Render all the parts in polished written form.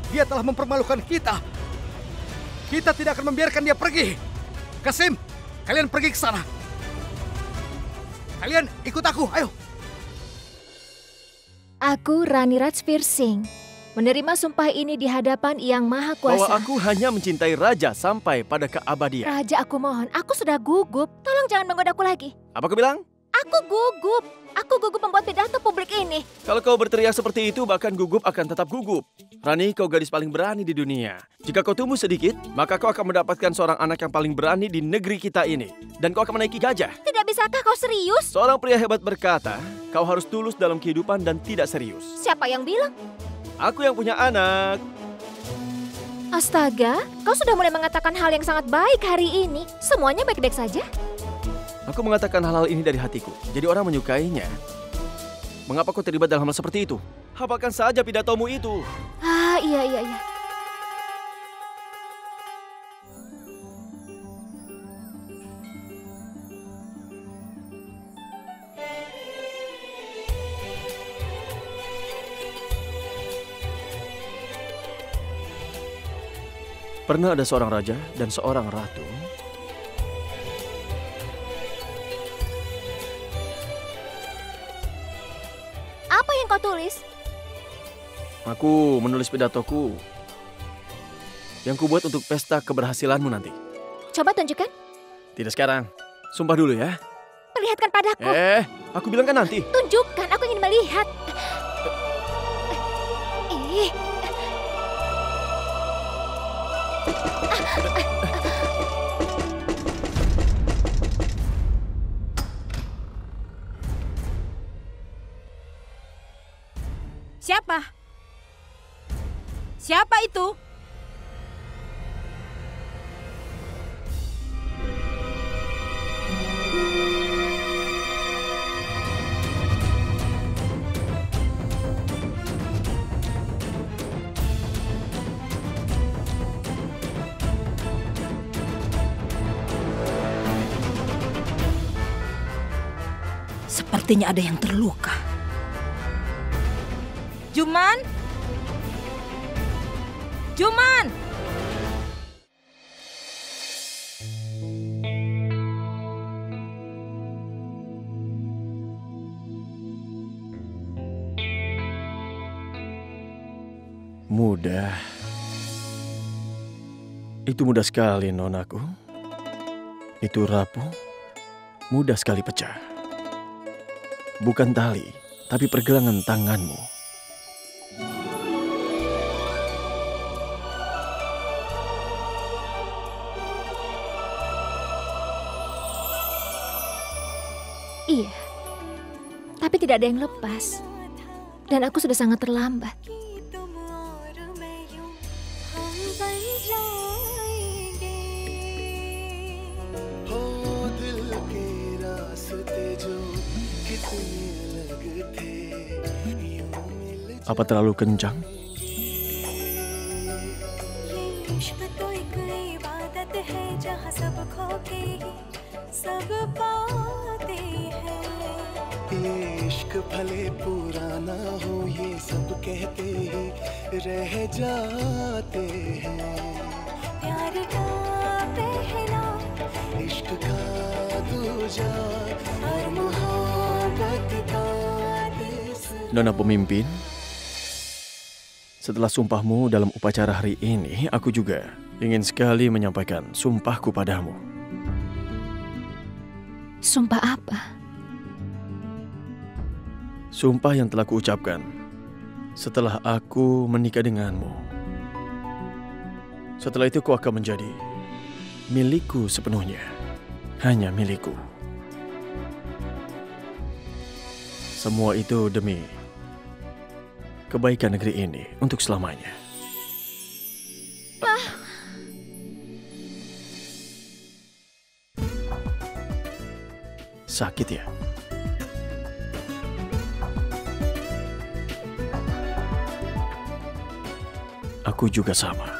Dia telah mempermalukan kita. Kita tidak akan membiarkan dia pergi. Kasim, kalian pergi ke sana. Kalian ikut aku, ayo. Aku, Rani Rajveer Singh, menerima sumpah ini di hadapan Yang Maha Kuasa. Bahwa aku hanya mencintai raja sampai pada keabadian. Raja, aku mohon, aku sudah gugup. Tolong jangan menggodaku lagi. Apa kau bilang? Aku gugup. Aku gugup membuat pidato publik ini. Kalau kau berteriak seperti itu, bahkan gugup akan tetap gugup. Rani, kau gadis paling berani di dunia. Jika kau tumbuh sedikit, maka kau akan mendapatkan seorang anak yang paling berani di negeri kita ini. Dan kau akan menaiki gajah. Tidak bisakah kau serius? Seorang pria hebat berkata, kau harus tulus dalam kehidupan dan tidak serius. Siapa yang bilang? Aku yang punya anak. Astaga, kau sudah mulai mengatakan hal yang sangat baik hari ini. Semuanya baik-baik saja? Aku mengatakan hal-hal ini dari hatiku, jadi orang menyukainya. Mengapa kau terlibat dalam hal seperti itu? Hafalkan saja pidatomu itu. Iya. Pernah ada seorang raja dan seorang ratu. Apa yang kau tulis? Aku menulis pidatoku yang kubuat untuk pesta keberhasilanmu nanti. Coba tunjukkan. Tidak sekarang. Sumpah dulu ya. Perlihatkan padaku. Aku bilang kan nanti. Tunjukkan, aku ingin melihat. Siapa? Siapa itu? Sepertinya ada yang terluka. Juman? Juman! Mudah. Itu mudah sekali, nonaku. Itu rapuh, mudah sekali pecah. Bukan tali, tapi pergelangan tanganmu. Iya, tapi tidak ada yang lepas. Dan aku sudah sangat terlambat. Apa terlalu kencang? इश्क भले पुराना हो ये सब कहते ही रह जाते हैं प्यार का पहला इश्क का दूजा और मोहब्बत का Nona pemimpin, setelah sumpahmu dalam upacara hari ini, aku juga ingin sekali menyampaikan sumpahku padamu. Sumpah apa? Sumpah yang telah kuucapkan setelah aku menikah denganmu. Setelah itu kau akan menjadi milikku sepenuhnya. Hanya milikku. Semua itu demi kebaikan negeri ini untuk selamanya. Sakit ya? Aku juga sama.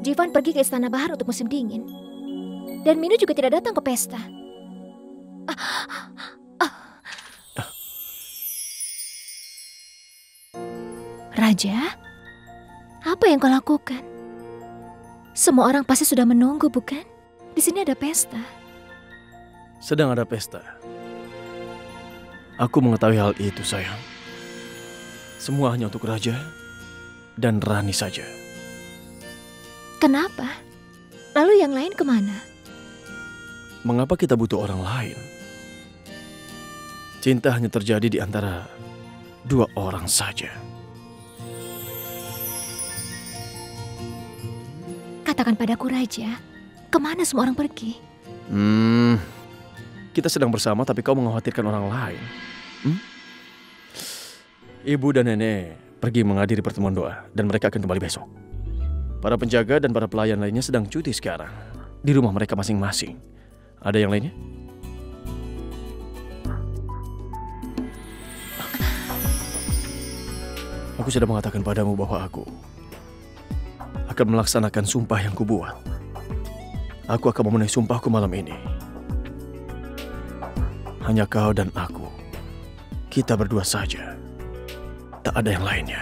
Jivan pergi ke Istana Bahar untuk musim dingin. Dan Minu juga tidak datang ke pesta. Raja, apa yang kau lakukan? Semua orang pasti sudah menunggu, bukan? Di sini ada pesta. Sedang ada pesta. Aku mengetahui hal itu, sayang. Semua hanya untuk Raja dan Rani saja. Kenapa? Lalu yang lain kemana? Mengapa kita butuh orang lain? Cinta hanya terjadi di antara dua orang saja. Katakan padaku, Raja, kemana semua orang pergi? Kita sedang bersama tapi kau mengkhawatirkan orang lain. Ibu dan nenek pergi menghadiri pertemuan doa dan mereka akan kembali besok. Para penjaga dan para pelayan lainnya sedang cuti sekarang di rumah mereka masing-masing. Ada yang lainnya? Aku sudah mengatakan padamu bahwa aku akan melaksanakan sumpah yang kubuat. Aku akan memenuhi sumpahku malam ini. Hanya kau dan aku. Kita berdua saja. Tak ada yang lainnya.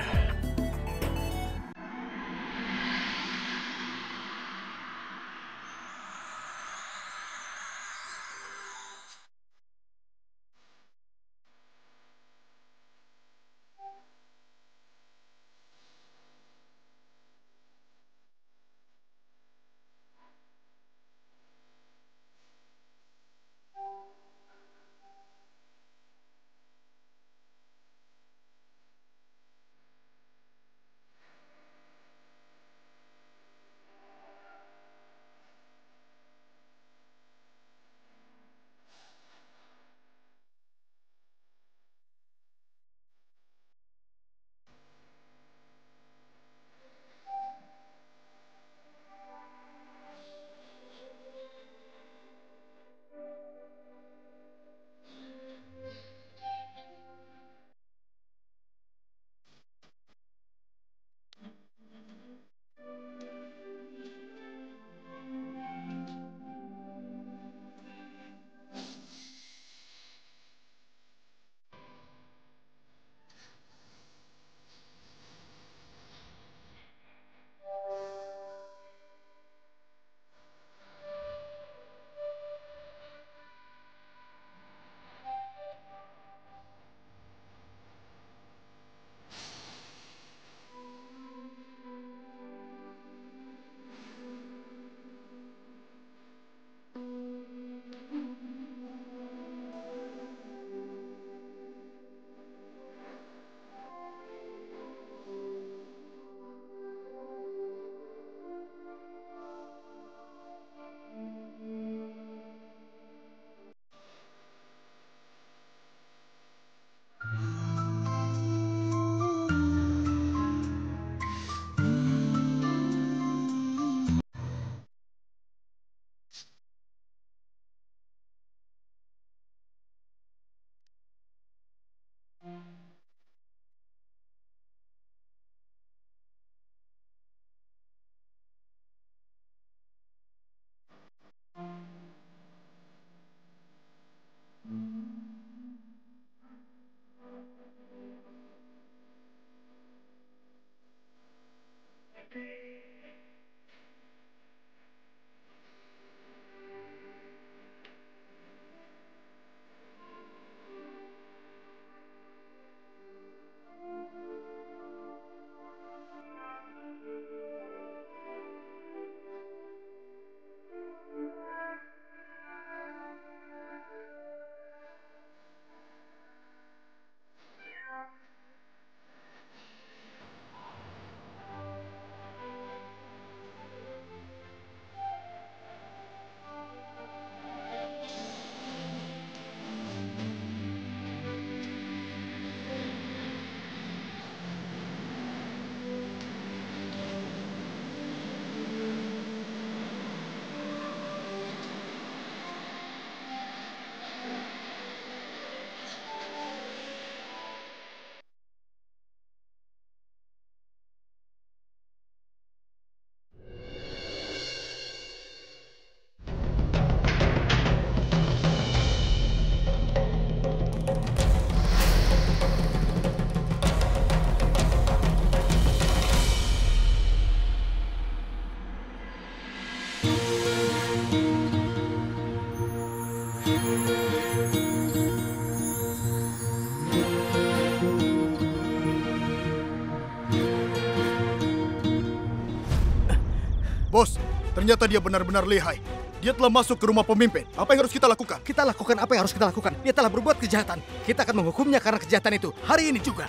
Bos, ternyata dia benar-benar lihai. Dia telah masuk ke rumah pemimpin. Apa yang harus kita lakukan? Kita lakukan apa yang harus kita lakukan. Dia telah berbuat kejahatan. Kita akan menghukumnya karena kejahatan itu. Hari ini juga.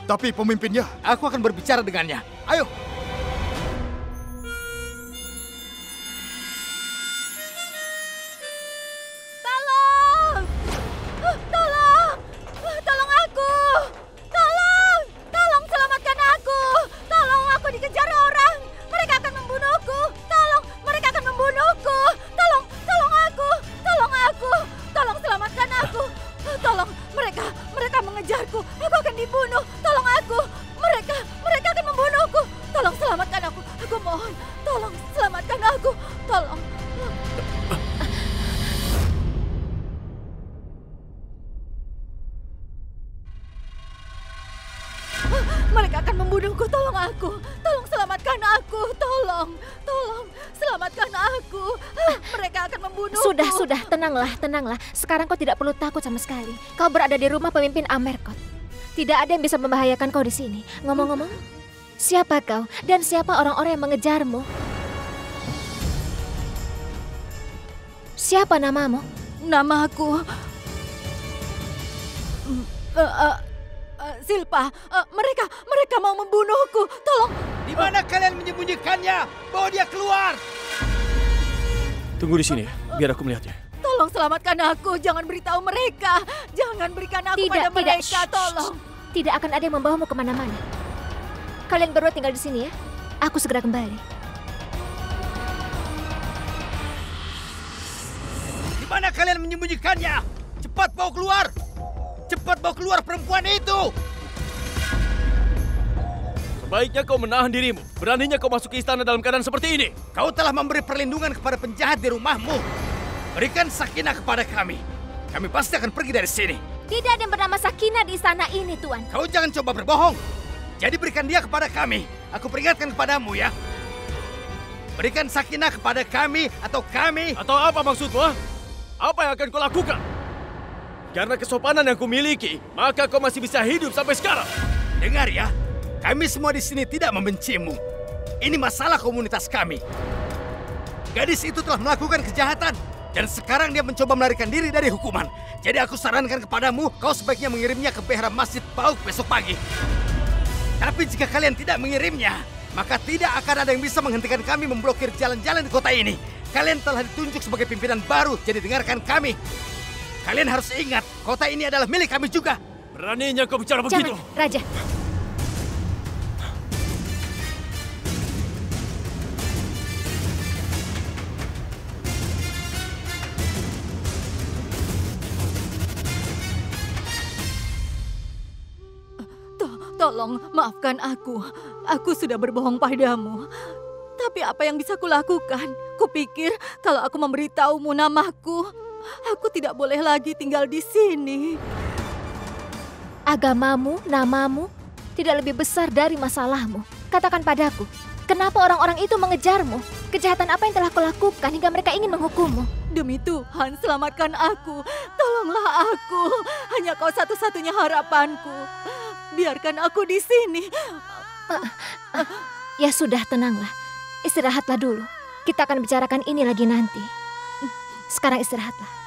Tapi pemimpinnya... Aku akan berbicara dengannya. Ayo. Tolong! Tolong! Tolong aku! Tolong! Tolong selamatkan aku! Tolong, aku dikejar orang! Mereka akan membunuhku! Tolong! Mereka akan membunuhku! Tolong! Tolong aku! Tolong aku! Tolong selamatkan aku! Tolong! Mereka mengejarku! Aku akan dibunuh! Tolong aku! Mereka akan membunuhku! Tolong selamatkan aku! Aku mohon! Tolong selamatkan aku! Tolong! Mereka akan membunuhku, tolong aku. Tolong selamatkan aku, tolong. Tolong, selamatkan aku. Mereka akan membunuhku. Sudah, tenanglah. Sekarang kau tidak perlu takut sama sekali. Kau berada di rumah pemimpin Amerkot. Tidak ada yang bisa membahayakan kau di sini. Ngomong-ngomong, siapa kau dan siapa orang-orang yang mengejarmu? Siapa namamu? Nama aku... Silpa, mereka mau membunuhku. Tolong. Di mana kalian menyembunyikannya? Bawa dia keluar. Tunggu di sini, biar aku melihatnya. Tolong selamatkan aku. Jangan beritahu mereka. Jangan berikan aku pada mereka. Tolong. Tidak akan ada yang membawamu kemana-mana. Kalian berdua tinggal di sini ya. Aku segera kembali. Di mana kalian menyembunyikannya? Cepat bawa keluar. Cepat bawa keluar perempuan itu. Sebaiknya kau menahan dirimu. Beraninya kau masuk ke istana dalam keadaan seperti ini. Kau telah memberi perlindungan kepada penjahat di rumahmu. Berikan Sakinah kepada kami. Kami pasti akan pergi dari sini. Tidak ada yang bernama Sakinah di istana ini, Tuan. Kau jangan coba berbohong. Jadi berikan dia kepada kami. Aku peringatkan kepadamu ya. Berikan Sakinah kepada kami atau kami. Atau apa maksudmu? Apa yang akan kau lakukan? Karena kesopanan yang kumiliki, maka kau masih bisa hidup sampai sekarang. Dengar ya, kami semua di sini tidak membencimu. Ini masalah komunitas kami. Gadis itu telah melakukan kejahatan dan sekarang dia mencoba melarikan diri dari hukuman. Jadi aku sarankan kepadamu, kau sebaiknya mengirimnya ke Behram Masjid Bauk besok pagi. Tapi jika kalian tidak mengirimnya, maka tidak akan ada yang bisa menghentikan kami memblokir jalan-jalan di kota ini. Kalian telah ditunjuk sebagai pimpinan baru, jadi dengarkan kami. Kalian harus ingat, kota ini adalah milik kami juga. Beraninya kau bicara begitu. Jangan, Raja. Tolong, maafkan aku. Aku sudah berbohong padamu. Tapi apa yang bisa kulakukan? Kupikir kalau aku memberitahumu namaku, aku tidak boleh lagi tinggal di sini. Agamamu, namamu, tidak lebih besar dari masalahmu. Katakan padaku, kenapa orang-orang itu mengejarmu? Kejahatan apa yang telah kau lakukan hingga mereka ingin menghukummu? Demi Tuhan, selamatkan aku. Tolonglah aku. Hanya kau satu-satunya harapanku. Biarkan aku di sini. Ya sudah, tenanglah. Istirahatlah dulu. Kita akan bicarakan ini lagi nanti. Sekarang istirahatlah.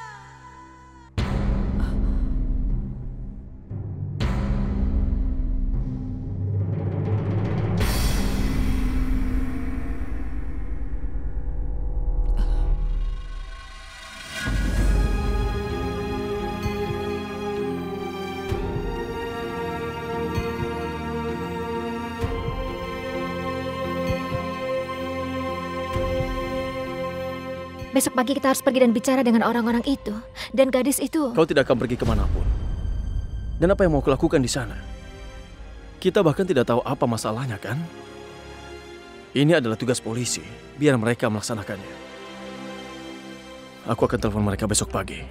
Besok pagi kita harus pergi dan bicara dengan orang-orang itu. Dan gadis itu... Kau tidak akan pergi kemanapun. Dan apa yang mau kulakukan di sana? Kita bahkan tidak tahu apa masalahnya, kan? Ini adalah tugas polisi. Biar mereka melaksanakannya. Aku akan telepon mereka besok pagi.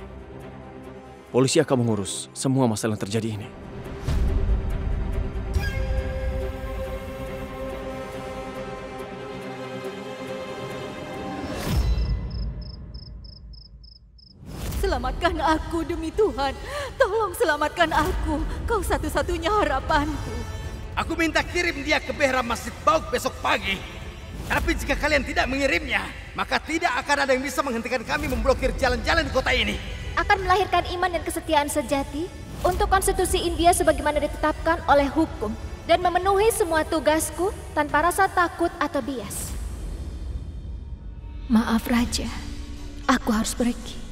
Polisi akan mengurus semua masalah yang terjadi ini. Selamatkan aku demi Tuhan. Tolong selamatkan aku. Kau satu-satunya harapanku. Aku minta kirim dia ke Behram Masjid Bauk besok pagi. Tapi jika kalian tidak mengirimnya, maka tidak akan ada yang bisa menghentikan kami memblokir jalan-jalan di kota ini. Akan melahirkan iman dan kesetiaan sejati untuk konstitusi India sebagaimana ditetapkan oleh hukum dan memenuhi semua tugasku tanpa rasa takut atau bias. Maaf Raja, aku harus pergi.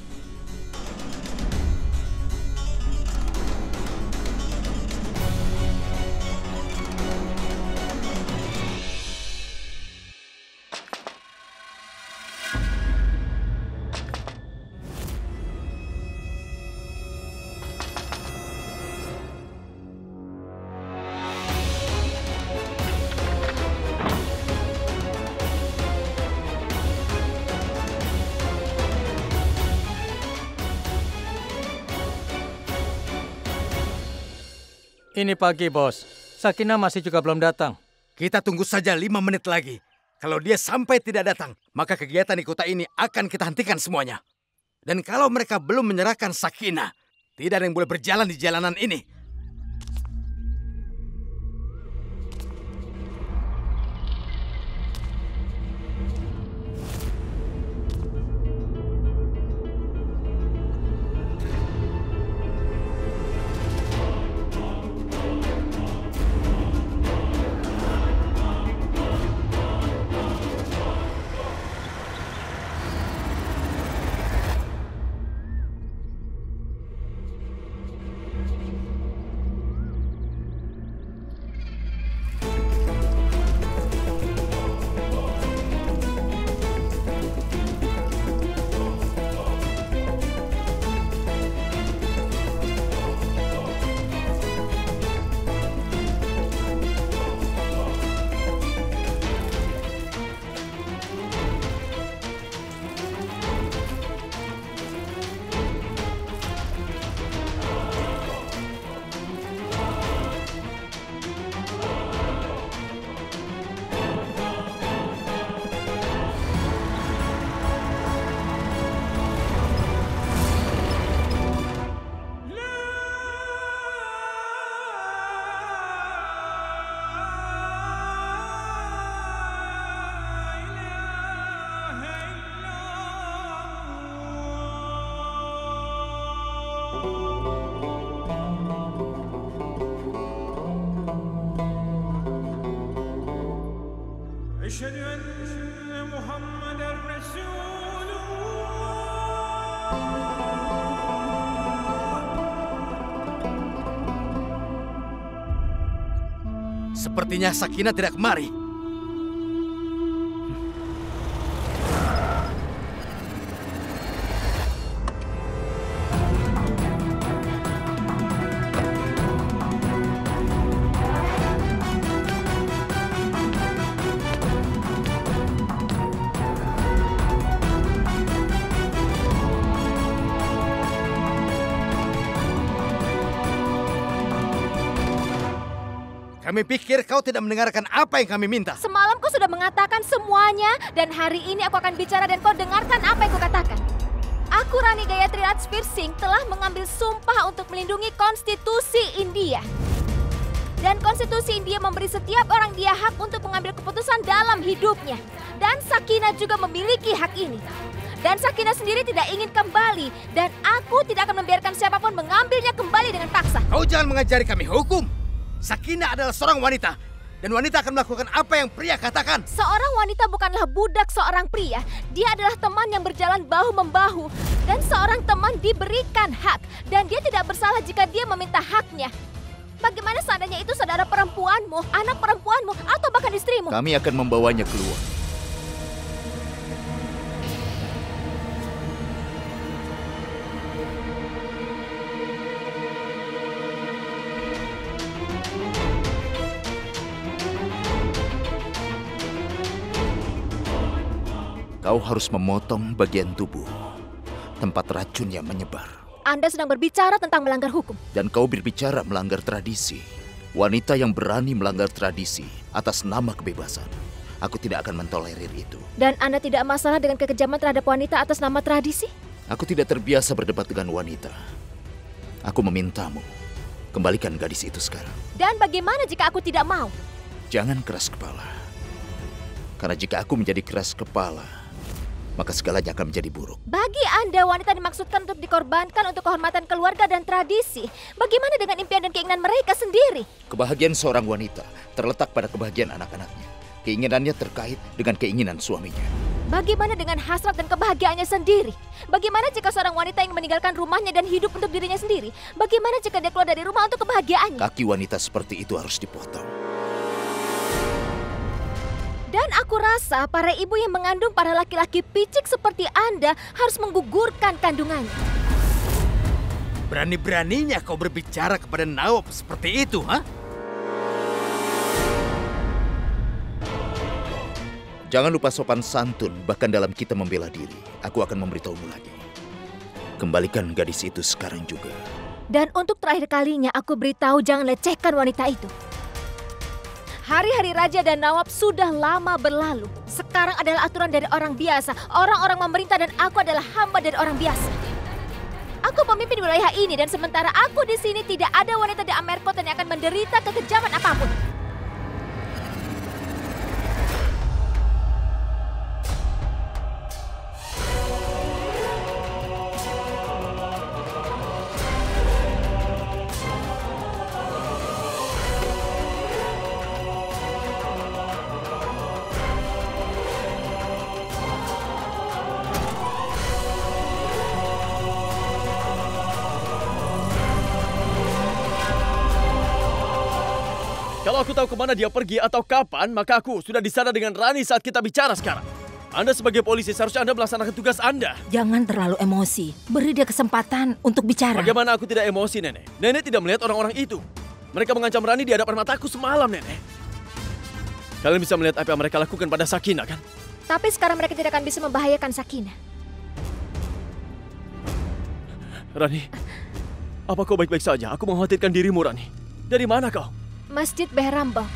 Ini pagi, Bos. Sakina masih juga belum datang. Kita tunggu saja 5 menit lagi. Kalau dia sampai tidak datang, maka kegiatan di kota ini akan kita hentikan semuanya. Dan kalau mereka belum menyerahkan Sakina, tidak ada yang boleh berjalan di jalanan ini. أشهد أن محمدًا رسول الله. Sepertinya Sakina tidak kemari. Kami pikir kau tidak mendengarkan apa yang kami minta. Semalam kau sudah mengatakan semuanya dan hari ini aku akan bicara dan kau dengarkan apa yang kau katakan. Aku Rani Gayatri Rajveer Singh telah mengambil sumpah untuk melindungi konstitusi India. Dan konstitusi India memberi setiap orang dia hak untuk mengambil keputusan dalam hidupnya. Dan Sakina juga memiliki hak ini. Dan Sakina sendiri tidak ingin kembali. Dan aku tidak akan membiarkan siapapun mengambilnya kembali dengan paksa. Kau jangan mengajari kami hukum. Sakina adalah seorang wanita. Dan wanita akan melakukan apa yang pria katakan. Seorang wanita bukanlah budak seorang pria. Dia adalah teman yang berjalan bahu-membahu. Dan seorang teman diberikan hak. Dan dia tidak bersalah jika dia meminta haknya. Bagaimana seandainya itu saudara perempuanmu, anak perempuanmu, atau bahkan istrimu? Kami akan membawanya keluar. Kau harus memotong bagian tubuh tempat racunnya menyebar. Anda sedang berbicara tentang melanggar hukum. Dan kau berbicara melanggar tradisi. Wanita yang berani melanggar tradisi atas nama kebebasan. Aku tidak akan mentolerir itu. Dan Anda tidak masalah dengan kekejaman terhadap wanita atas nama tradisi? Aku tidak terbiasa berdebat dengan wanita. Aku memintamu, kembalikan gadis itu sekarang. Dan bagaimana jika aku tidak mau? Jangan keras kepala. Karena jika aku menjadi keras kepala, maka segalanya akan menjadi buruk. Bagi Anda, wanita dimaksudkan untuk dikorbankan untuk kehormatan keluarga dan tradisi. Bagaimana dengan impian dan keinginan mereka sendiri? Kebahagiaan seorang wanita terletak pada kebahagiaan anak-anaknya. Keinginannya terkait dengan keinginan suaminya. Bagaimana dengan hasrat dan kebahagiaannya sendiri? Bagaimana jika seorang wanita ingin meninggalkan rumahnya dan hidup untuk dirinya sendiri? Bagaimana jika dia keluar dari rumah untuk kebahagiaannya? Kaki wanita seperti itu harus dipotong. Dan aku rasa para ibu yang mengandung para laki-laki picik seperti Anda harus menggugurkan kandungannya. Berani-beraninya kau berbicara kepada Nawab seperti itu, ha? Jangan lupa sopan santun, bahkan dalam kita membela diri. Aku akan memberitahumu lagi. Kembalikan gadis itu sekarang juga. Dan untuk terakhir kalinya aku beritahu jangan lecehkan wanita itu. Hari-hari raja dan nawab sudah lama berlalu. Sekarang adalah aturan dari orang biasa, orang-orang memerintah, dan aku adalah hamba dari orang biasa. Aku pemimpin wilayah ini dan sementara aku di sini tidak ada wanita di Amerkot yang akan menderita kekejaman apapun. Kalau aku tahu kemana dia pergi atau kapan, maka aku sudah di sana dengan Rani saat kita bicara sekarang. Anda sebagai polisi seharusnya Anda melaksanakan tugas Anda. Jangan terlalu emosi. Beri dia kesempatan untuk bicara. Bagaimana aku tidak emosi, Nenek? Nenek tidak melihat orang-orang itu. Mereka mengancam Rani di hadapan mataku semalam, Nenek. Kalian bisa melihat apa yang mereka lakukan pada Sakinah, kan? Tapi sekarang mereka tidak akan bisa membahayakan Sakinah. Rani, apa kau baik-baik saja? Aku mengkhawatirkan dirimu, Rani. Dari mana kau? Masjid Behrambah.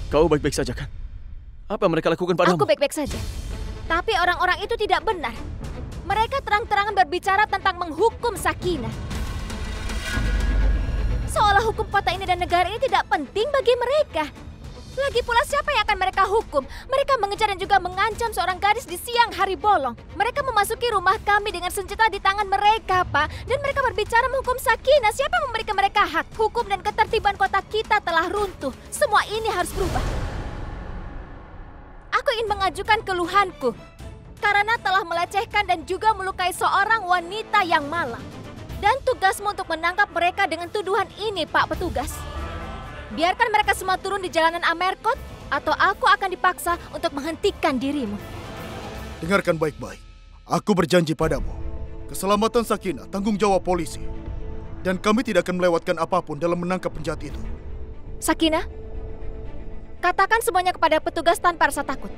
Kau baik-baik saja, kan? Apa yang mereka lakukan padamu? Aku baik-baik saja. Tapi orang-orang itu tidak benar. Mereka terang-terangan berbicara tentang menghukum Sakinah. Seolah hukum kota ini dan negara ini tidak penting bagi mereka. Lagi pula siapa yang akan mereka hukum? Mereka mengejar dan juga mengancam seorang gadis di siang hari bolong. Mereka memasuki rumah kami dengan senjata di tangan mereka, Pak. Dan mereka berbicara menghukum Sakinah. Siapa yang memberikan mereka hak? Hukum dan ketertiban kota kita telah runtuh. Semua ini harus berubah. Aku ingin mengajukan keluhanku. Karena telah melecehkan dan juga melukai seorang wanita yang malang. Dan tugasmu untuk menangkap mereka dengan tuduhan ini, Pak Petugas. Biarkan mereka semua turun di jalanan Amerkot, atau aku akan dipaksa untuk menghentikan dirimu. Dengarkan baik-baik. Aku berjanji padamu. Keselamatan Sakinah tanggung jawab polisi. Dan kami tidak akan melewatkan apapun dalam menangkap penjahat itu. Sakinah, katakan semuanya kepada petugas tanpa rasa takut.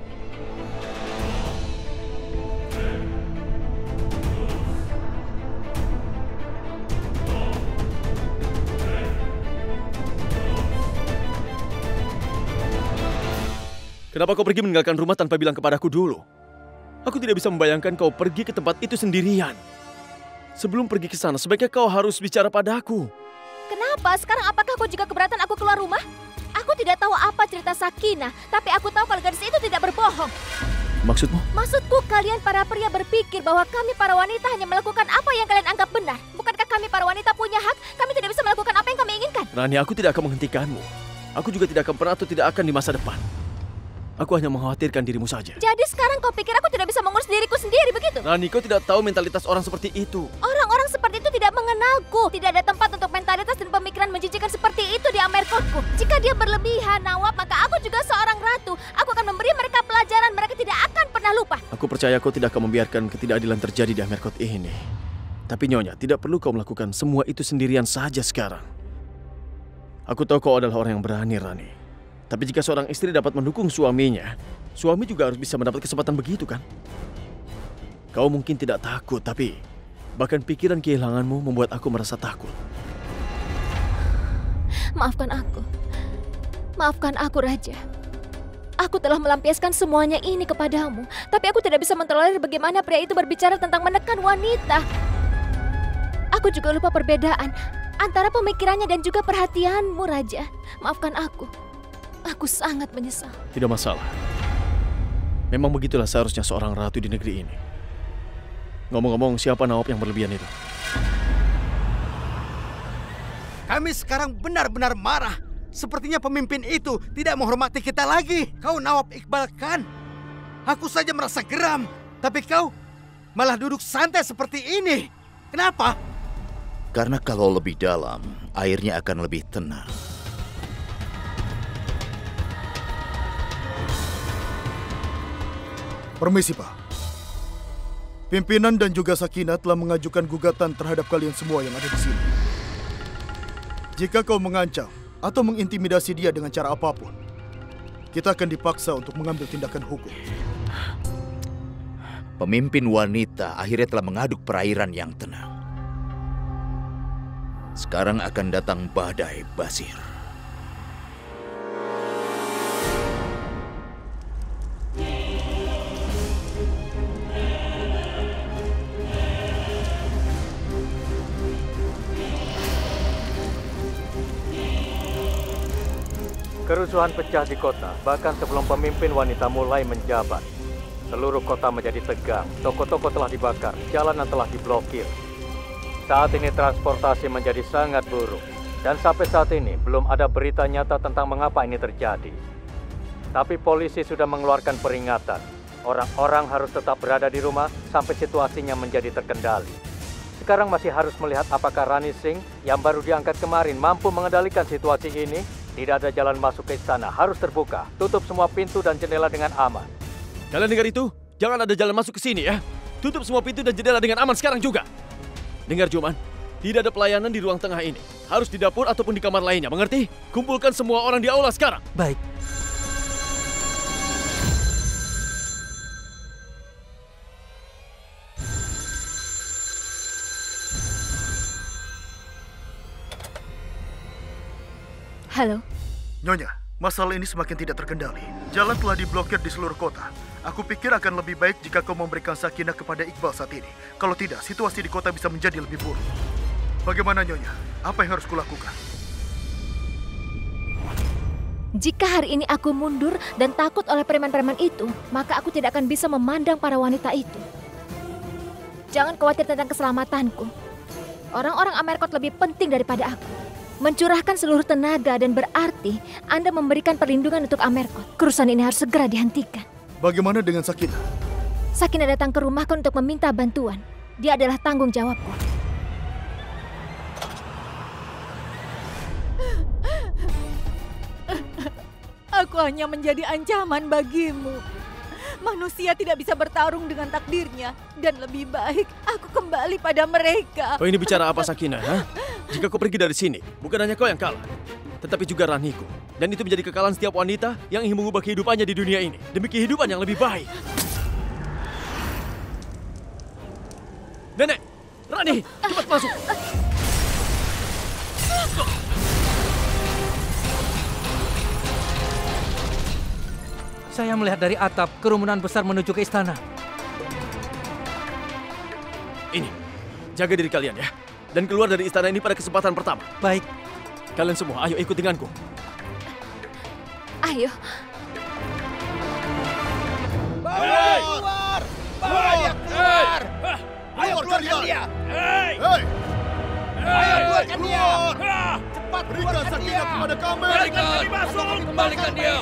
Kenapa kau pergi meninggalkan rumah tanpa bilang kepadaku dulu? Aku tidak bisa membayangkan kau pergi ke tempat itu sendirian. Sebelum pergi ke sana, sebaiknya kau harus bicara padaku. Kenapa? Sekarang apakah kau juga keberatan aku keluar rumah? Aku tidak tahu apa cerita Sakinah, tapi aku tahu kalau gadis itu tidak berbohong. Maksudmu? Maksudku kalian para pria berpikir bahwa kami para wanita hanya melakukan apa yang kalian anggap benar. Bukankah kami para wanita punya hak? Kami tidak bisa melakukan apa yang kami inginkan. Rani, aku tidak akan menghentikanmu. Aku juga tidak akan pernah atau tidak akan di masa depan. Aku hanya mengkhawatirkan dirimu saja. Jadi sekarang kau pikir aku tidak bisa mengurus diriku sendiri begitu? Rani, kau tidak tahu mentalitas orang seperti itu. Orang-orang seperti itu tidak mengenalku. Tidak ada tempat untuk mentalitas dan pemikiran menjijikan seperti itu di Amerkotku. Jika dia berlebihan, Nawab, maka aku juga seorang ratu. Aku akan memberi mereka pelajaran. Mereka tidak akan pernah lupa. Aku percaya kau tidak akan membiarkan ketidakadilan terjadi di Amerkot ini. Tapi Nyonya, tidak perlu kau melakukan semua itu sendirian saja sekarang. Aku tahu kau adalah orang yang berani, Rani. Tapi jika seorang istri dapat mendukung suaminya, suami juga harus bisa mendapat kesempatan begitu, kan? Kau mungkin tidak takut, tapi bahkan pikiran kehilanganmu membuat aku merasa takut. Maafkan aku. Maafkan aku, Raja. Aku telah melampiaskan semuanya ini kepadamu. Tapi aku tidak bisa mentolerir bagaimana pria itu berbicara tentang menekan wanita. Aku juga lupa perbedaan antara pemikirannya dan juga perhatianmu, Raja. Maafkan aku. Aku sangat menyesal. Tidak masalah. Memang begitulah seharusnya seorang ratu di negeri ini. Ngomong-ngomong, siapa Nawab yang berlebihan itu? Kami sekarang benar-benar marah. Sepertinya pemimpin itu tidak menghormati kita lagi. Kau Nawab Iqbal kan? Aku saja merasa geram. Tapi kau malah duduk santai seperti ini. Kenapa? Karena kalau lebih dalam, airnya akan lebih tenang. Permisi, Pak. Pimpinan dan juga Sakinah telah mengajukan gugatan terhadap kalian semua yang ada di sini. Jika kau mengancam atau mengintimidasi dia dengan cara apapun, kita akan dipaksa untuk mengambil tindakan hukum. Pemimpin wanita akhirnya telah mengaduk perairan yang tenang. Sekarang akan datang badai, Basir. Kerusuhan pecah di kota, bahkan sebelum pemimpin wanita mulai menjabat. Seluruh kota menjadi tegang, toko-toko telah dibakar, jalanan telah diblokir. Saat ini transportasi menjadi sangat buruk. Dan sampai saat ini belum ada berita nyata tentang mengapa ini terjadi. Tapi polisi sudah mengeluarkan peringatan. Orang-orang harus tetap berada di rumah sampai situasinya menjadi terkendali. Sekarang masih harus melihat apakah Rani Singh yang baru diangkat kemarin mampu mengendalikan situasi ini. Tidak ada jalan masuk ke istana, harus terbuka. Tutup semua pintu dan jendela dengan aman. Kalian dengar itu? Jangan ada jalan masuk ke sini ya. Tutup semua pintu dan jendela dengan aman sekarang juga. Dengar Juman, tidak ada pelayanan di ruang tengah ini. Harus di dapur ataupun di kamar lainnya, mengerti? Kumpulkan semua orang di aula sekarang. Baik. Halo. Nyonya, masalah ini semakin tidak terkendali. Jalan telah diblokir di seluruh kota. Aku pikir akan lebih baik jika kau memberikan Sakinah kepada Iqbal saat ini. Kalau tidak, situasi di kota bisa menjadi lebih buruk. Bagaimana Nyonya? Apa yang harus kulakukan? Jika hari ini aku mundur dan takut oleh preman-preman itu, maka aku tidak akan bisa memandang para wanita itu. Jangan khawatir tentang keselamatanku. Orang-orang Amerkot lebih penting daripada aku. Mencurahkan seluruh tenaga dan berarti Anda memberikan perlindungan untuk Amerkot. Kerusuhan ini harus segera dihentikan. Bagaimana dengan Sakinah? Sakinah datang ke rumahku untuk meminta bantuan. Dia adalah tanggung jawabku. Aku hanya menjadi ancaman bagimu. Manusia tidak bisa bertarung dengan takdirnya. Dan lebih baik aku kembali pada mereka. Kau ini bicara apa, Sakinah? Ha? Jika kau pergi dari sini, bukan hanya kau yang kalah, tetapi juga Raniku. Dan itu menjadi kekalahan setiap wanita yang ingin mengubah kehidupannya di dunia ini demi kehidupan yang lebih baik. Nenek! Rani! Cepat masuk! Saya melihat dari atap kerumunan besar menuju ke istana. Ini, jaga diri kalian ya. Dan keluar dari istana ini pada kesempatan pertama. Baik. Kalian semua, ayo ikut denganku. Ayo. Bahaya keluar! Bahaya keluar! Ayo keluarkan dia! Hei! Ayo keluarkan dia! Cepat Berikan Sakinah kepada kami! Kembalikan dia!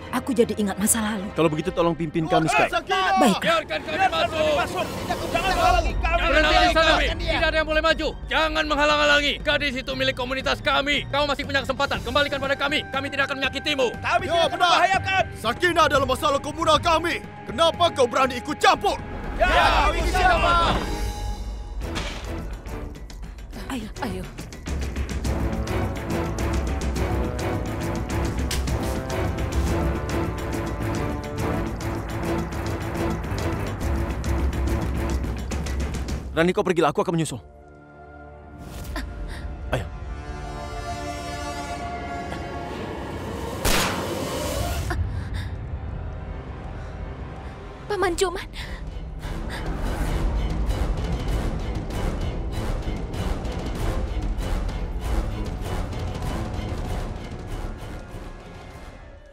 Aku jadi ingat masa lalu. Kalau begitu tolong pimpin kami sekarang. Baik. Biarkan kami masuk! Jangan halangi kami! Berhenti di sana! Tidak ada yang boleh maju! Jangan menghalang-halangi! Gadis itu milik komunitas kami! Kamu masih punya kesempatan, kembalikan pada kami! Kami tidak akan menyakitimu! Kami tidak akan membahayakan! Sakinah adalah masalah komunal kami! Kenapa kau berani ikut campur? Ya, ini siapa? Ayo. Rani, kau pergilah, aku akan menyusul. Ayo. Paman Juman.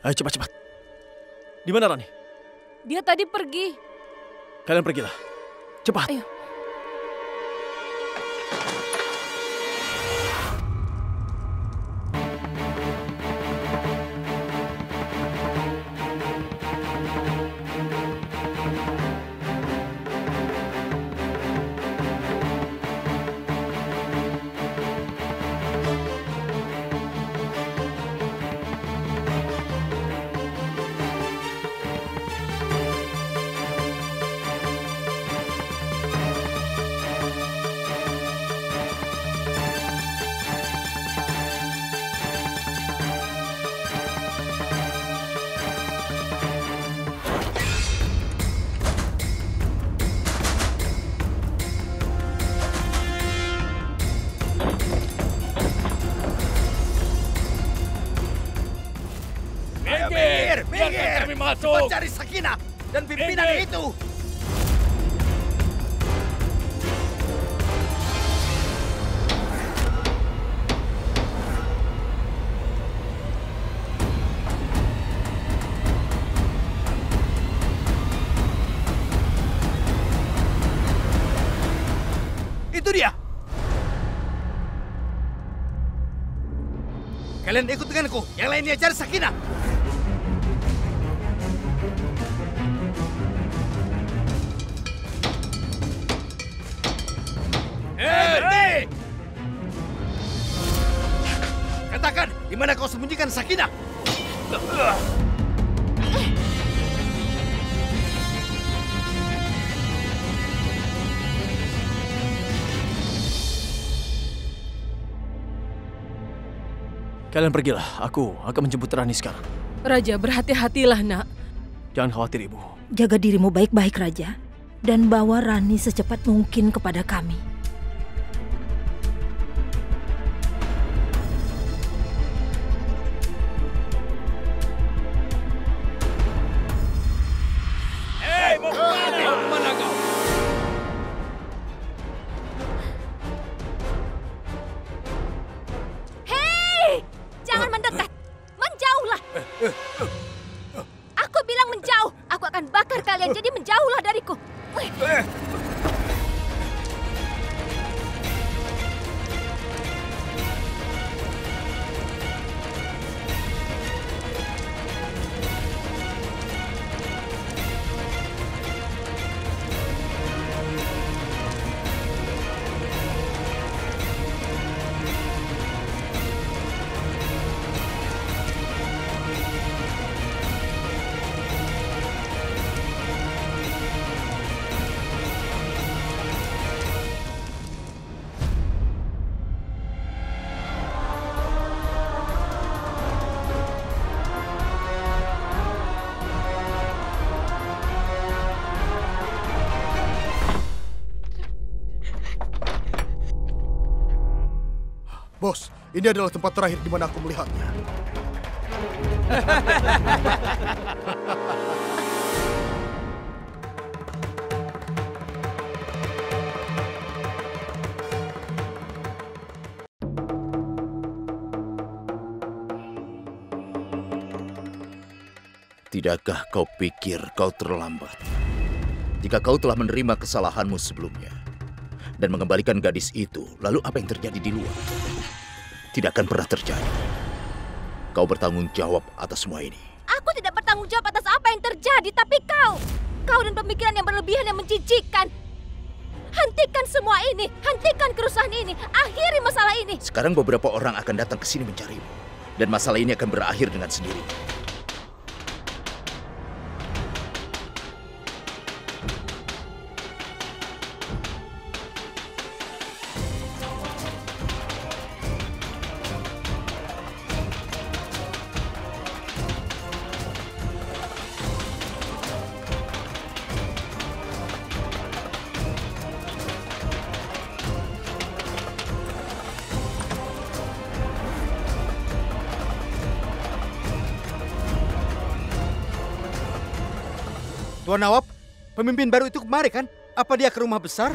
Ayo cepat-cepat. Di mana Rani? Dia tadi pergi. Kalian pergilah. Cepat. Ayo. Minggir! Kami masuk. Cepat cari Sakinah dan pimpinan itu. Itu dia. Kalian ikut denganku. Yang lainnya cari Sakinah. Berhenti! Katakan, di mana kau sembunyikan Sakinah? Kalian pergilah. Aku akan menjemput Rani sekarang. Raja, berhati-hatilah, nak. Jangan khawatir, Ibu. Jaga dirimu baik-baik, Raja. Dan bawa Rani secepat mungkin kepada kami. Hei, mau kemana kau? Hei! Jangan mendekat. Menjauhlah. Aku bilang menjauh. Aku akan bakar kalian, jadi menjauhlah dariku. Bos, ini adalah tempat terakhir di mana aku melihatnya. Tidakkah kau pikir kau terlambat? Jika kau telah menerima kesalahanmu sebelumnya dan mengembalikan gadis itu, lalu apa yang terjadi di luar? Tidak akan pernah terjadi. Kau bertanggung jawab atas semua ini. Aku tidak bertanggung jawab atas apa yang terjadi, tapi kau dan pemikiran yang berlebihan yang menjijikkan. Hentikan semua ini, hentikan kerusuhan ini, akhiri masalah ini. Sekarang beberapa orang akan datang ke sini mencarimu, dan masalah ini akan berakhir dengan sendirinya. Tuan Nawab, pemimpin baru itu kemari kan? Apa dia ke rumah besar?